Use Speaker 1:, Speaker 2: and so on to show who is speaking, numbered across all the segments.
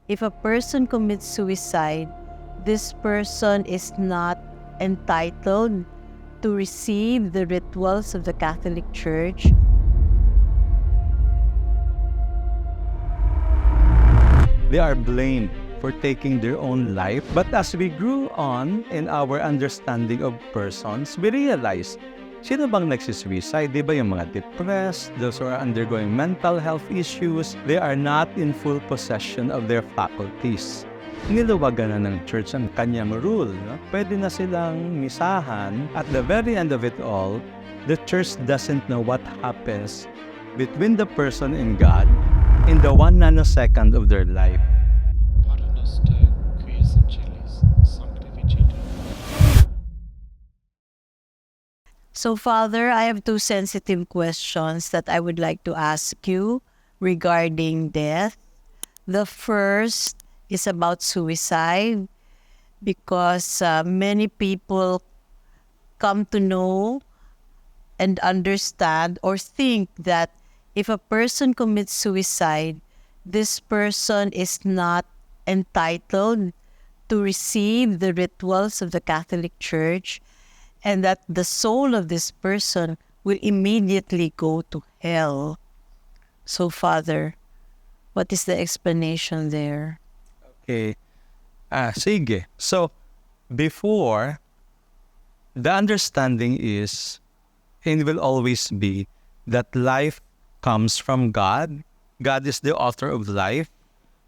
Speaker 1: if a person commits suicide, this person is not entitled to receive the rituals of the Catholic Church.
Speaker 2: They are blamed for taking their own life. But as we grew on in our understanding of persons, we realized, sino bang nagsisuicide? Di ba yung mga depressed, those who are undergoing mental health issues, they are not in full possession of their faculties. Niluwagan na ng church ang kanyang rule. No? Pwede na silang misahan. At the very end of it all, the church doesn't know what happens between the person and God in the 1 nanosecond of their life.
Speaker 1: So, Father, I have two sensitive questions that I would like to ask you regarding death. The first is about suicide, because many people come to know and understand or think that if a person commits suicide, this person is not entitled to receive the rituals of the Catholic Church, and that the soul of this person will immediately go to hell. So, Father, what is the explanation there?
Speaker 2: Okay. Sige. So, before, the understanding is, and will always be, that life comes from God. God is the author of life.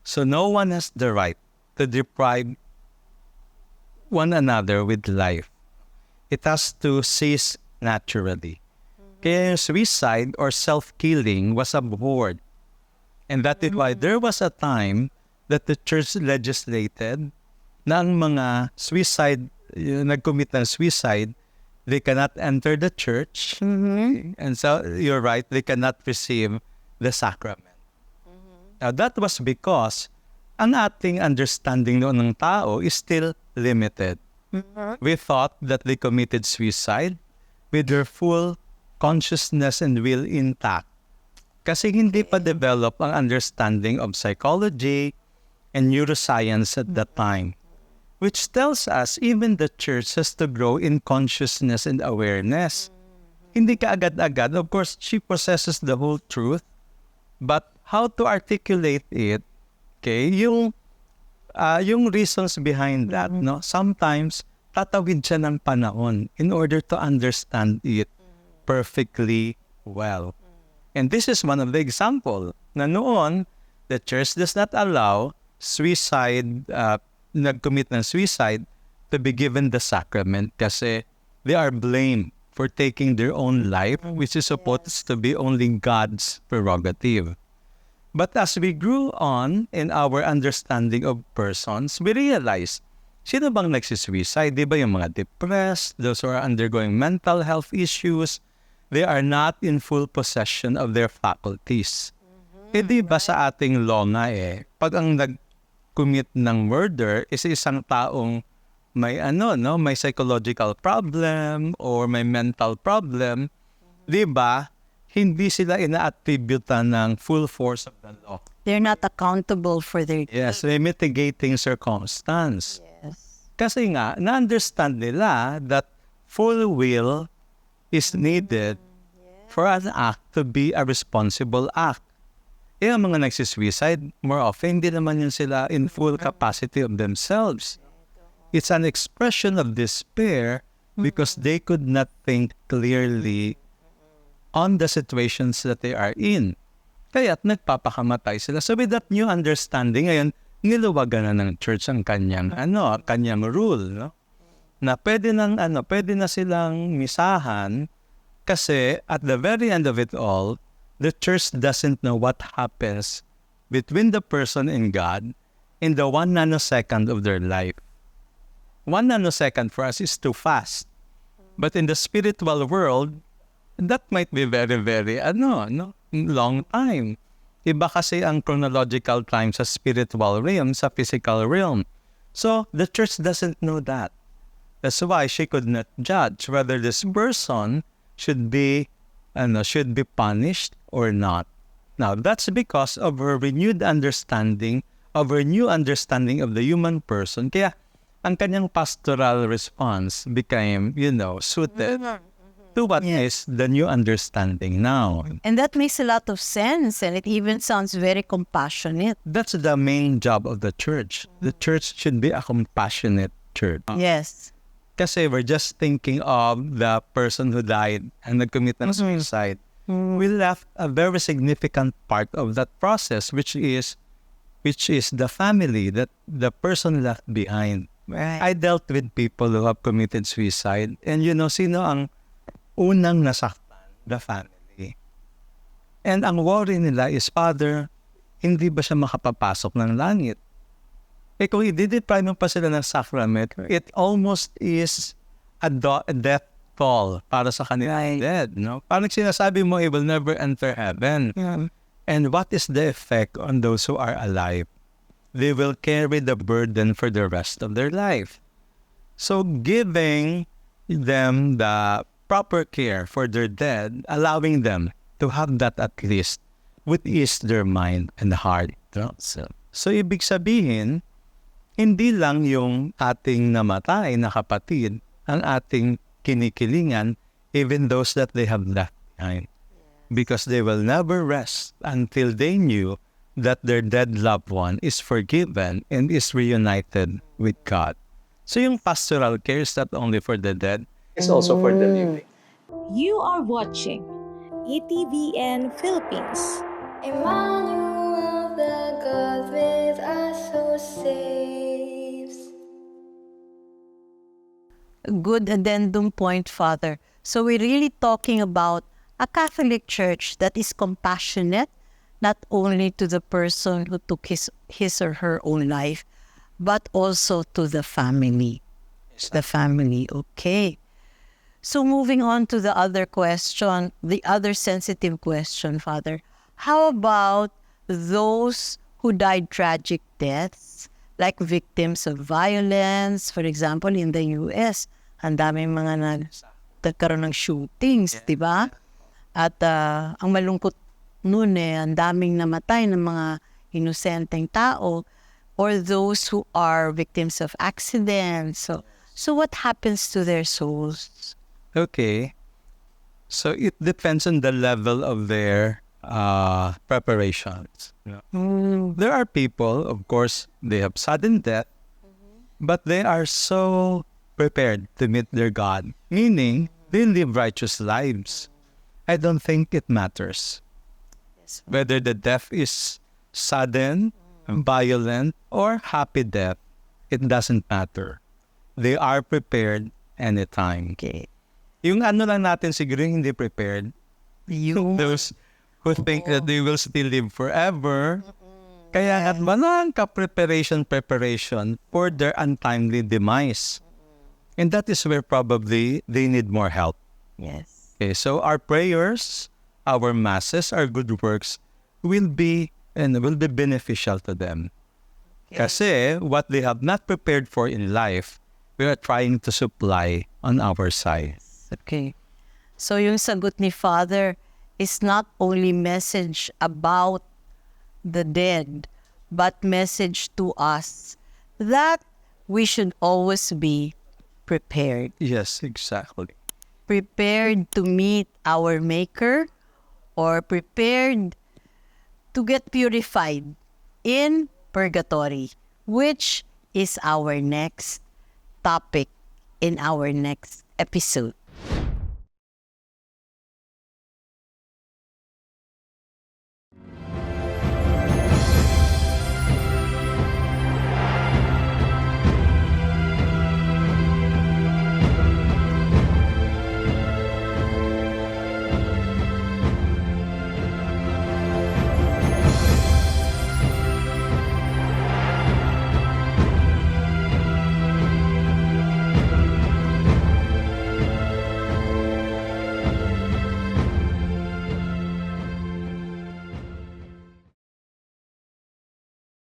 Speaker 2: So, no one has the right to deprive one another with life. It has to cease naturally. Kaya yung suicide or self-killing was abhorred. And that is why there was a time that the church legislated na ang mga suicide, yung nag-commit ng suicide, they cannot enter the church. And so, you're right, they cannot receive the sacrament. Now, that was because ang ating understanding noon ng tao is still limited. We thought that they committed suicide with their full consciousness and will intact. Kasi hindi pa develop ang understanding of psychology and neuroscience at that time. Which tells us even the church has to grow in consciousness and awareness. Hindi ka agad-agad. Of course, she possesses the whole truth. But how to articulate it, okay, yung reasons behind that, no? Sometimes, tatawid siya ng panahon in order to understand it perfectly well. And this is one of the example na noon, the church does not allow suicide, nag-commit ng suicide, to be given the sacrament kasi they are blamed for taking their own life, which is supposed to be only God's prerogative. But as we grew on in our understanding of persons, we realized, sino bang nagsisuicide? Di ba yung mga depressed, those who are undergoing mental health issues, they are not in full possession of their faculties. Di ba sa ating law nga pag ang nag-commit ng murder is isang taong may may psychological problem or may mental problem, di ba? Hindi sila ina-attributan ng full force of the law.
Speaker 1: They're not accountable for their...
Speaker 2: Yes, may mitigating circumstance.
Speaker 1: Yes.
Speaker 2: Kasi nga, na-understand nila that full will is needed for an act to be a responsible act. Ang mga nagsisuicide, more often, hindi naman yun sila in full capacity of themselves. It's an expression of despair because they could not think clearly on the situations that they are in. Kaya't nagpapakamatay sila. So with that new understanding, ngayon, niluwagan na ng church ang kanyang rule, no? Na pwede na silang misahan kasi at the very end of it all, the church doesn't know what happens between the person and God in the 1 nanosecond of their life. 1 nanosecond for us is too fast. But in the spiritual world, that might be very, very, long time. Iba kasi ang chronological time sa spiritual realm, sa physical realm. So, the church doesn't know that. That's why she could not judge whether this person should be punished or not. Now, that's because of her renewed understanding our new understanding of the human person. Kaya ang kanyang pastoral response became, suited to what is the new understanding now.
Speaker 1: And that makes a lot of sense, and it even sounds very compassionate.
Speaker 2: That's the main job of the church. The church should be a compassionate church.
Speaker 1: Yes.
Speaker 2: Kasi we're just thinking of the person who died and nag-commit ng suicide. We left a very significant part of that process, which is the family that the person left behind.
Speaker 1: Right.
Speaker 2: I dealt with people who have committed suicide, and sino ang unang nasaktan? The family. And ang worry nila is, Father, hindi ba siya makapapasok ng langit? Kung i-deprive mo pa sila ng sacrament, it almost is a death toll para sa kanilang dead. No? Parang sinasabi mo, he will never enter heaven.
Speaker 1: Yeah.
Speaker 2: And what is the effect on those who are alive? They will carry the burden for the rest of their life. So giving them the proper care for their dead, allowing them to have that at least would ease their mind and heart. No? So ibig sabihin, hindi lang yung ating namatay na kapatid ang ating kinikilingan, even those that they have left behind. Because they will never rest until they knew that their dead loved one is forgiven and is reunited with God. So yung pastoral care is not only for the dead, it's also for the living.
Speaker 3: You are watching ATVN Philippines.
Speaker 4: Emmanuel, the God with us who saves.
Speaker 1: Good addendum point, Father. So we're really talking about a Catholic Church that is compassionate, not only to the person who took his or her own life, but also to the family. The family, okay. So moving on to the other question, the other sensitive question, Father. How about those who died tragic deaths, like victims of violence, for example, in the US? Ang daming mga nagkaroon ng shootings, di ba? At ang malungkot nun ang daming namatay ng mga inosenteng tao, or those who are victims of accidents. So what happens to their souls?
Speaker 2: Okay. So it depends on the level of their preparations. There are people, of course, they have sudden death, but they are so prepared to meet their God, meaning they live righteous lives. I don't think it matters whether the death is sudden, violent, or happy death. It doesn't matter. They are prepared anytime.
Speaker 1: Okay.
Speaker 2: Yung ano lang natin siguro hindi prepared, those who think that they will still live forever, kaya at walang preparation for their untimely demise. And that is where probably they need more help.
Speaker 1: Yes.
Speaker 2: Okay, so our prayers, our masses, our good works will be beneficial to them. Kasi what they have not prepared for in life, we are trying to supply on our side.
Speaker 1: Okay. So yung sagot ni Father is not only message about the dead, but message to us that we should always be prepared.
Speaker 2: Yes, exactly.
Speaker 1: Prepared to meet our Maker, or prepared to get purified in Purgatory, which is our next topic in our next episode.